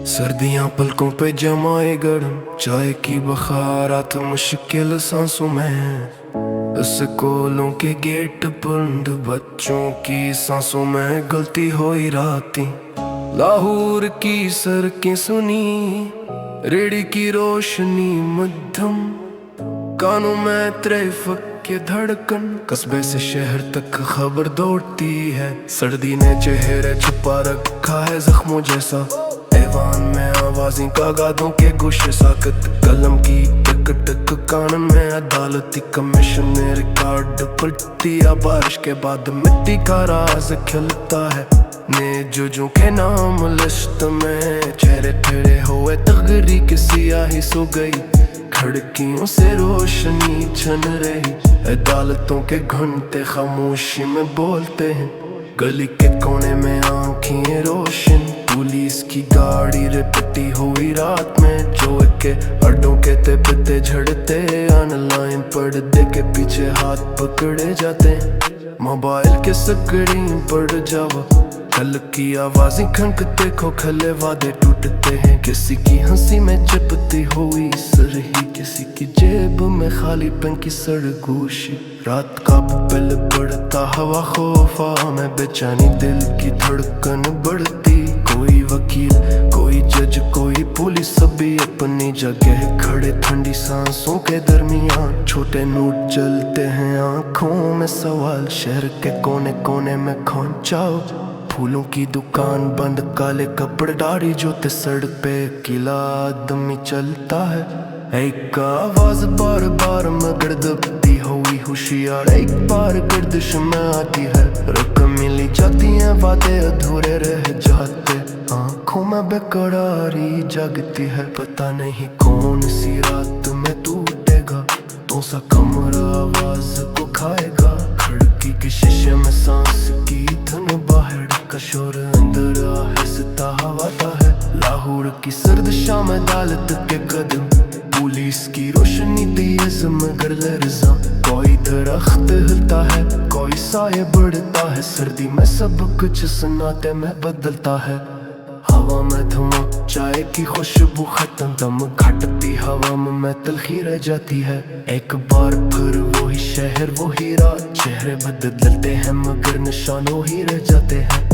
सर्दियां पलकों पे जमाए गरम, चाय की बखारात मुश्किल सांसों में। स्कूलों के गेट बंद, बच्चों की सांसों में गलती होई राती। लाहौर की सड़कें सुनी, रेडी की रोशनी मध्यम, कानों में ट्रैफिक की धड़कन। कस्बे से शहर तक खबर दौड़ती है, सर्दी ने चेहरे छुपा रखा है जख्मों जैसा। ऐवान में आवाज़ें कागजों के गुस्से, साकत कलम की टक टक, कान में अदालती कमीशन में रिकॉर्ड पलटती। या बारिश के बाद मिट्टी का राज खिलता है, ने जो के नाम लिस्ट में। चेहरे टेढ़े हुए तगरी की सियाही सो गई, खिड़कियों से रोशनी छन रही। अदालतों के घंटे खामोशी में बोलते हैं, गली के कोने में आंखें रोशन। पुलिस की गाड़ी रिपटी हुई रात में, जो के अड्डों के ते झड़ते। ऑनलाइन पर्दे के पीछे हाथ पकड़े जाते हैं, मोबाइल के स्क्रीन पड़ जावा। कल की आवाज़ें खनकते, खोखले वादे टूटते हैं। किसी की हंसी में चिपती हुई सरही, किसी की जेब में खाली पेन की सरगोशी। रात का बिल पड़ता, हवा खौफा में बेचैनी, दिल की धड़कन बढ़ती। कोई वकील, कोई जज, कोई पुलिस, सभी अपनी जगह खड़े ठंडी सांसों के दरमियान। छोटे नोट चलते हैं आंखों में सवाल, शहर के कोने कोने में खौंच जाओ। फूलों की दुकान बंद, काले कपड़े डारी जोते, सड़क पे अकेला आदमी चलता है। एक आवाज बार बार मगर दबती हुई होशियार, एक बार गर्दिश में आती है। रकम मिली जाती है, वादे अधूरे रह जाते। आंखों में बेकरारी जगती है, पता नहीं कौन सी रात में टूटेगा। तो सा कमरा आवाज को खाएगा, खिड़की के शीशे में सांस की धन, बाहर का शोर अंदर आहिस्ता हवाता है। लाहौर की सर्द शाम, अदालत के कदम, पुलिस की रोशनी तेज मगर लर्जा। कोई दरख्त हिलता है, कोई साये बढ़ता है। सर्दी में सब कुछ सन्नाटे में बदलता है। हवा में धुआं, चाय की खुशबू खत्म, दम घटती हवा में तलखी रह जाती है। एक बार फिर वही शहर वही रात, चेहरे बदलते हैं मगर निशान वही रह जाते हैं।